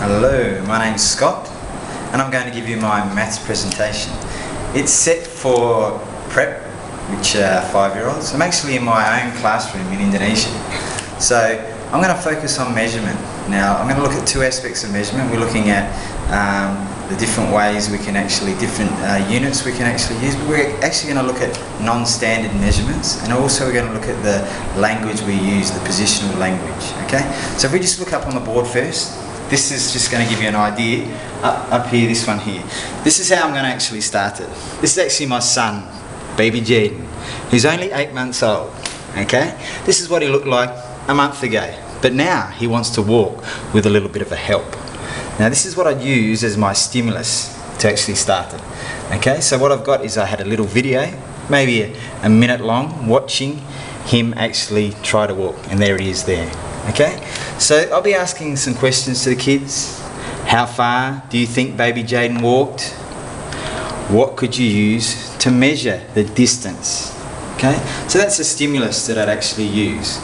Hello, my name's Scott and I'm going to give you my maths presentation. It's set for prep, which are 5-year-olds. I'm actually in my own classroom in Indonesia. So I'm going to focus on measurement. Now I'm going to look at two aspects of measurement. We're looking at the different ways we can actually, different units we can actually use. But we're actually going to look at non-standard measurements, and also we're going to look at the language we use, the positional language. Okay? So if we just look up on the board first, this is just going to give you an idea. Up here, this one here. This is how I'm going to actually start it. This is actually my son, baby Jaden, who's only 8 months old. Okay? This is what he looked like a month ago. But now he wants to walk with a little bit of a help. Now this is what I'd use as my stimulus to actually start it. Okay, so what I've got is I had a little video, maybe a minute long, watching him actually try to walk, and there he is there. Okay, so I'll be asking some questions to the kids. How far do you think baby Jaden walked? What could you use to measure the distance? Okay, so that's a stimulus that I'd actually use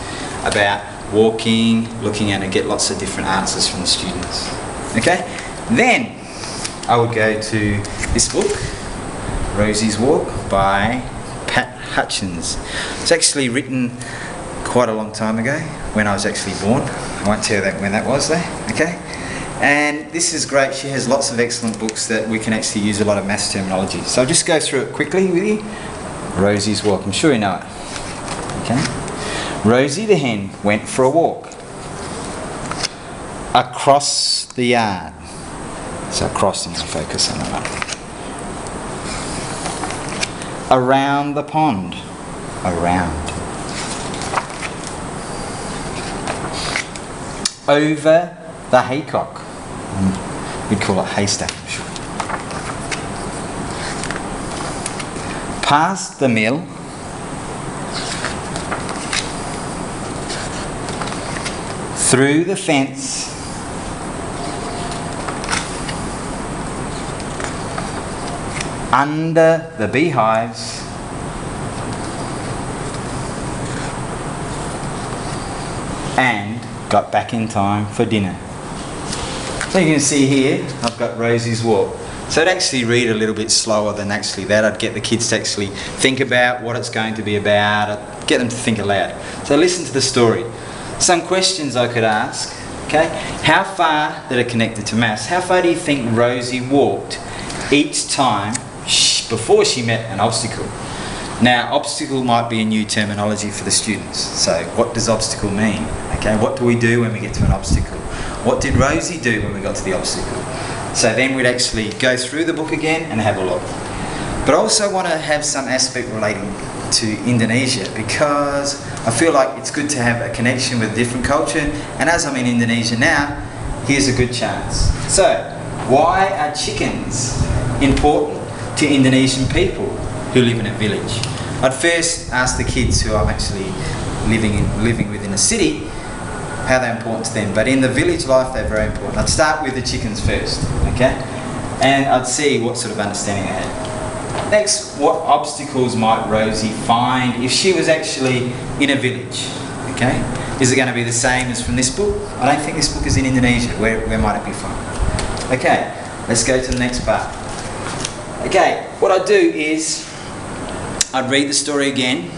about walking, looking at, and get lots of different answers from the students. Okay, then I would go to this book, Rosie's Walk by Pat Hutchins. It's actually written quite a long time ago, when I was actually born. I won't tell you that when that was though. Okay, and this is great. She has lots of excellent books that we can actually use a lot of maths terminology. So I'll just go through it quickly with you. Rosie's Walk, I'm sure you know it. Okay, Rosie the hen went for a walk across the yard. So across, and I'll focus on that. Around the pond. Around. Over the haycock. We'd call it haystack, I'm sure. Past the mill. Through the fence. Under the beehives. And got back in time for dinner. So you can see here, I've got Rosie's Walk. So I'd actually read a little bit slower than actually that. I'd get the kids to actually think about what it's going to be about. I'd get them to think aloud. So listen to the story. Some questions I could ask. Okay, how far that are connected to maths? How far do you think Rosie walked each time before she met an obstacle? Now, obstacle might be a new terminology for the students. So what does obstacle mean? Okay, what do we do when we get to an obstacle? What did Rosie do when we got to the obstacle? So then we'd actually go through the book again and have a look. But I also want to have some aspect relating to Indonesia, because I feel like it's good to have a connection with a different culture, and as I'm in Indonesia now, here's a good chance. So, why are chickens important to Indonesian people who live in a village? I'd first ask the kids who I'm actually living with in a city how they're important to them, but in the village life they're very important. I'd start with the chickens first, okay? And I'd see what sort of understanding they had. Next, what obstacles might Rosie find if she was actually in a village? Okay, is it going to be the same as from this book? I don't think this book is in Indonesia. Where might it be from? Okay, let's go to the next part. Okay, what I'd do is I'd read the story again,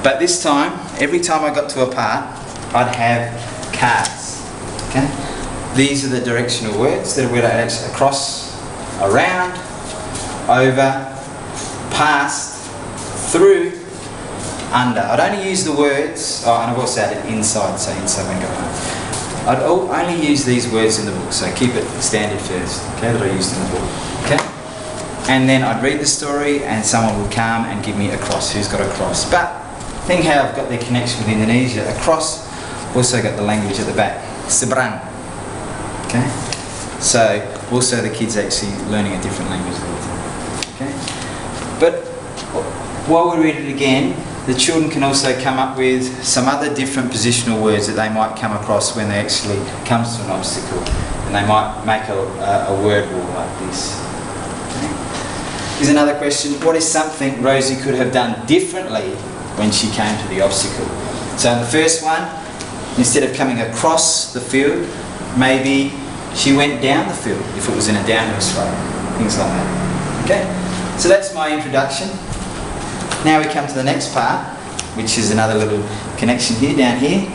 but this time, every time I got to a part, I'd have cards. Okay, these are the directional words that we're actually across, around, over, past, through, under. I'd only use the words, and I've also added inside, so inside when I go home. I'd only use these words in the book, so keep it standard first, okay, that I used in the book, okay? And then I'd read the story and someone would come and give me a cross, who's got a cross. But think how I've got the connection with Indonesia. A cross also got the language at the back, seberang, okay? So also the kids actually learning a different language all the time, okay? But while we read it again, the children can also come up with some other different positional words that they might come across when they actually comes to an obstacle, and they might make a word wall like this. Okay. Here's another question. What is something Rosie could have done differently when she came to the obstacle? So in the first one, instead of coming across the field, maybe she went down the field if it was in a downhill straight. Things like that. Okay? So that's my introduction. Now we come to the next part, which is another little connection here, down here.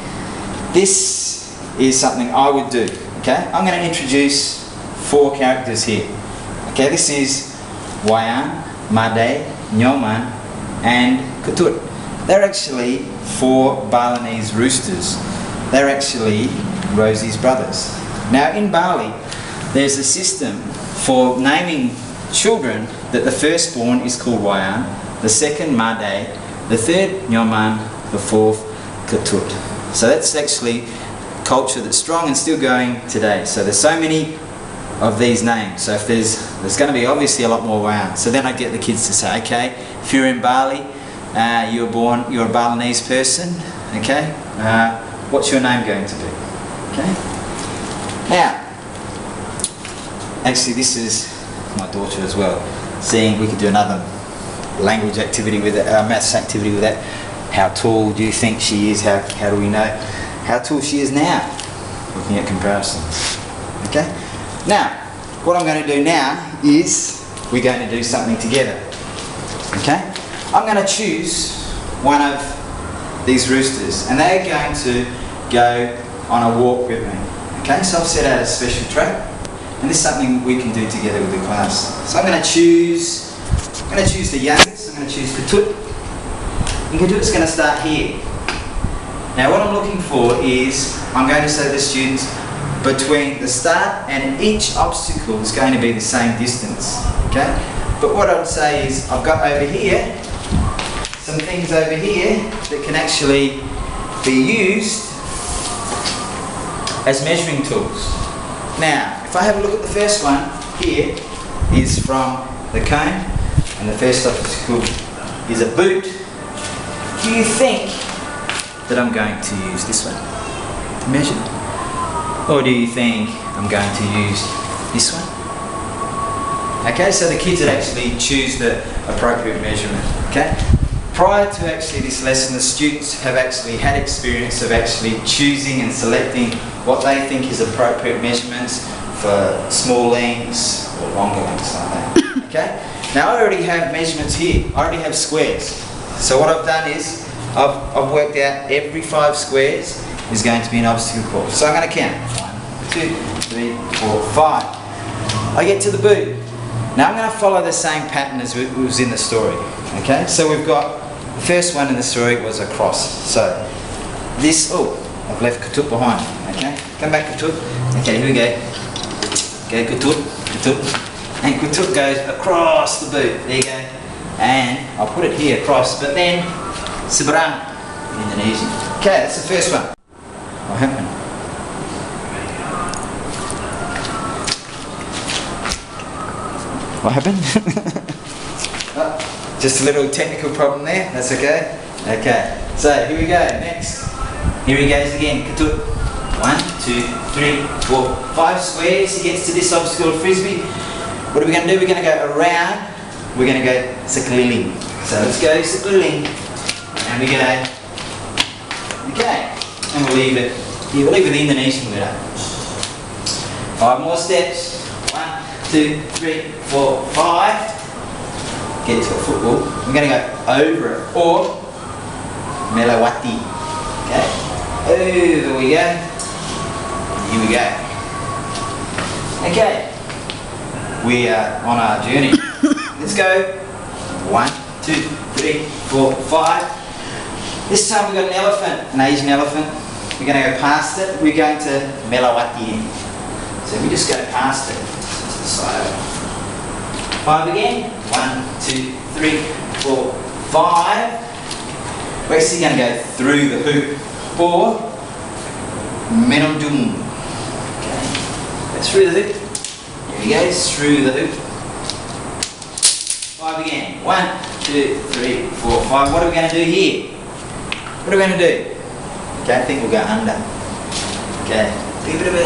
This is something I would do. Okay? I'm going to introduce 4 characters here. Okay? This is Wayan, Made, Nyoman, and Kutut. They're actually 4 Balinese roosters. They're actually Rosie's brothers. Now in Bali, there's a system for naming children that the firstborn is called Wayan, the second Made, the third Nyoman, the fourth Kutut. So that's actually culture that's strong and still going today. So there's so many of these names. So if there's going to be obviously a lot more Wayan. So then I get the kids to say, okay, if you're in Bali, you're a Balinese person, okay, what's your name going to be? Okay. Now, actually this is my daughter as well, seeing we could do another language activity with it, maths activity with that. How tall do you think she is? How do we know how tall she is now? Looking at comparisons. Okay? Now, what I'm going to do now is we're going to do something together. Okay? I'm going to choose one of these roosters and they're going to go on a walk with me. Okay? So I've set out a special track and this is something we can do together with the class. So I'm going to choose the youngest. I'm going to choose Kutut. And Kutut's going to start here. Now what I'm looking for is, I'm going to say to the students, between the start and each obstacle is going to be the same distance. Okay? But what I would say is, I've got over here, some things over here that can actually be used as measuring tools. Now, if I have a look at the first one, here is from the cone, and the first obstacle is a boot. Do you think that I'm going to use this one to measure? Or do you think I'm going to use this one? Okay, so the kids would actually choose the appropriate measurement. Okay? Prior to actually this lesson, the students have actually had experience of actually choosing and selecting what they think is appropriate measurements for small lengths or longer lengths like that. Okay? Now I already have measurements here. I already have squares. So what I've done is, I've worked out every 5 squares is going to be an obstacle course. So I'm going to count. 1, 2, 3, 4, 5. I get to the boot. Now I'm going to follow the same pattern as was in the story. Okay? So we've got, the first one in the story was a cross. So this, I've left Kutut behind. Okay? Come back Kutut. Okay, here we go. Go Kutut, Kutut. And Kutut goes across the boot. There you go. And I'll put it here across, but then seberang in Indonesian. Okay, that's the first one. What happened? What happened? Oh, just a little technical problem there. That's okay. Okay. So here we go. Next. Here he goes again. Kutut. 1, 2, 3, 4, 5 squares. He gets to this obstacle frisbee. What are we going to do? We're going to go around. We're going to go sekeliling. So let's go sekeliling. And we go. Okay. And we'll leave it. Yeah, we'll leave it the Indonesian word. 5 more steps. 1, 2, 3, 4, 5. Get to a football. We're going to go over it. Or melawati. Okay. Over we go. Here we go. Okay. We are on our journey. Let's go. 1, 2, 3, 4, 5. This time we've got an elephant, an Asian elephant. We're going to go past it. We're going to melawati. So we just go past it. Just the side. 5 again. 1, 2, 3, 4, 5. We're actually going to go through the hoop. Or menodum. Okay. Go through the hoop. Here he goes, through the hoop. 5 again. 1, 2, 3, 4, 5. What are we going to do here? What are we going to do? Okay, I think we'll go under. Okay, be a bit of a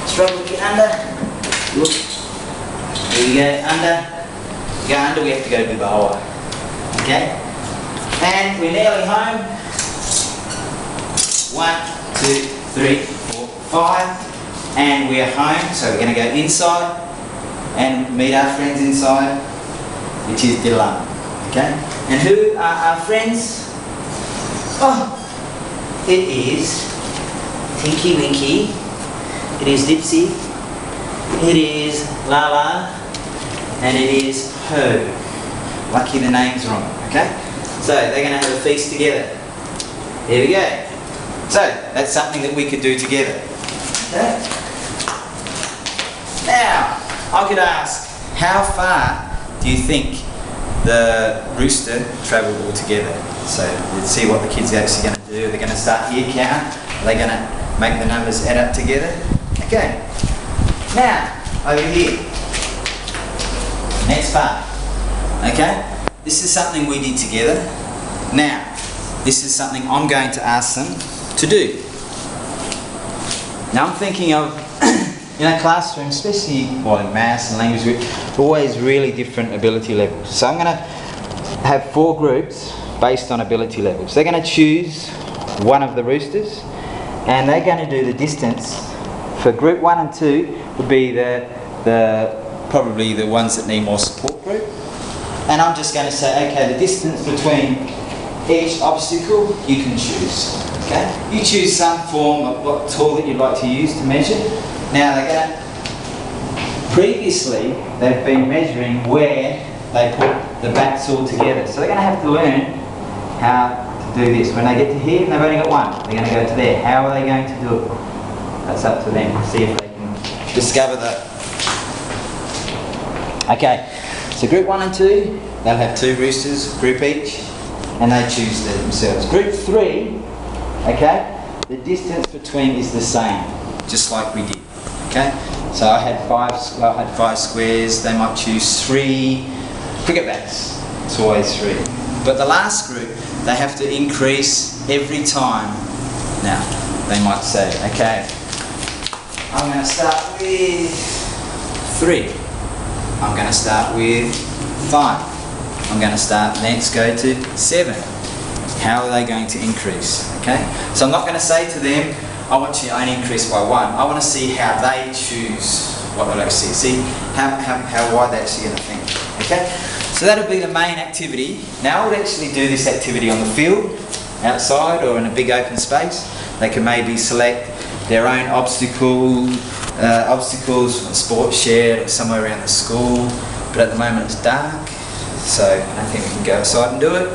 struggle to get under. Look. Here we go, under. Go under, we have to go to bawah. Okay? And we're nearly home. 1, 2, 3, 4, 5. and we're home, so we're going to go inside and meet our friends inside, which is Dylan. Okay? And who are our friends? Oh, it is Tinky Winky, it is Dipsy, it is Lala, and it is Ho. Lucky the name's wrong, okay? So they're going to have a feast together. Here we go. So that's something that we could do together. Okay? Now, I could ask, how far do you think the rooster travelled all together? So let's see what the kids are actually going to do. They're going to start here, count. Are they going to make the numbers add up together? Okay. Now, over here. Next part. Okay? This is something we did together. Now, this is something I'm going to ask them to do. Now I'm thinking of, classrooms, especially in maths and language group, always really different ability levels. So I'm going to have 4 groups based on ability levels. They're going to choose one of the roosters, and they're going to do the distance. For group 1 and 2 would be probably the ones that need more support group. And I'm just going to say, okay, the distance between each obstacle you can choose. Okay? You choose some form of what tool that you'd like to use to measure. Now they're going to, previously they've been measuring where they put the bats all together. So they're going to have to learn how to do this. When they get to here and they've only got one, they're going to go to there. How are they going to do it? That's up to them. See if they can discover that. Okay, so group 1 and 2, they'll have 2 roosters, group each, and they choose themselves. Group 3, okay, the distance between is the same, just like we did. Okay, so I had 5 squares. They might choose 3 cricket bats. It's always 3. But the last group, they have to increase every time. Now, they might say, okay, I'm going to start with 3. I'm going to start with 5. I'm going to start, let's go to 7. How are they going to increase? Okay, so I'm not going to say to them, I want you to only increase by 1. I want to see how they choose what they'll actually see. How wide they're actually going to think. Okay, so that'll be the main activity. Now I would actually do this activity on the field, outside, or in a big open space. They can maybe select their own obstacles, sports shed, or somewhere around the school. But at the moment it's dark, so I think we can go outside and do it.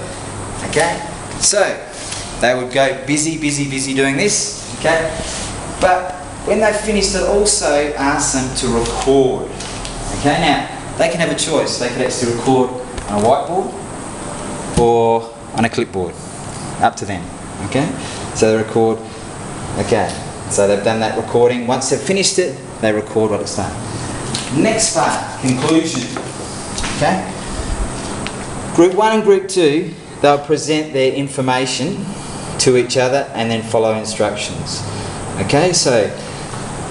Okay, so they would go busy doing this. Okay, but when they've finished, I'll also ask them to record. Okay, now they can have a choice. They could actually record on a whiteboard or on a clipboard. Up to them. Okay, so they record. Okay, so they've done that recording. Once they've finished it, they record what it's done. Next part, conclusion. Okay, group 1 and group 2, they'll present their information to each other and then follow instructions. Okay, so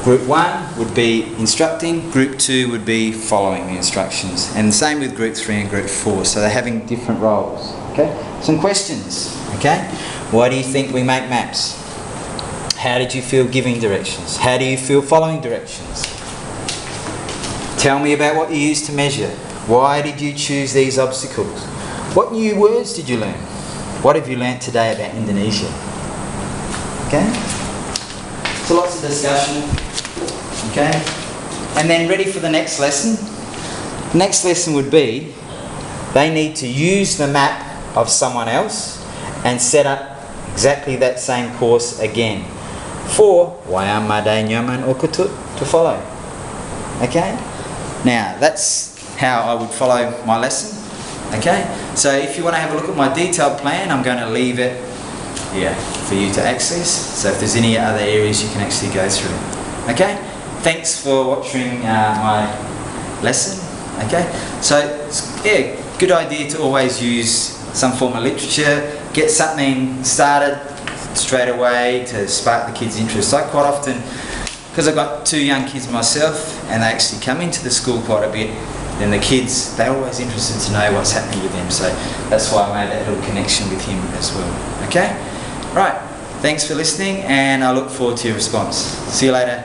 group 1 would be instructing, group 2 would be following the instructions, and the same with group 3 and group 4, so they're having different roles. Okay, some questions. Okay, why do you think we make maps? How did you feel giving directions? How do you feel following directions? Tell me about what you used to measure. Why did you choose these obstacles? What new words did you learn? What have you learnt today about Indonesia? Okay? So lots of discussion. Okay? And then ready for the next lesson. Next lesson would be they need to use the map of someone else and set up exactly that same course again for wayang madai nyaman okutut to follow. Okay? Now that's how I would follow my lesson. Okay, so if you want to have a look at my detailed plan, I'm going to leave it here for you to access. So if there's any other areas you can actually go through. Okay, thanks for watching my lesson. Okay, so yeah, good idea to always use some form of literature, get something started straight away to spark the kids' interest. I quite often, because I've got 2 young kids myself and they actually come into the school quite a bit, then the kids, they're always interested to know what's happening with them, so that's why I made that little connection with him as well. Okay? Right, thanks for listening and I look forward to your response. See you later.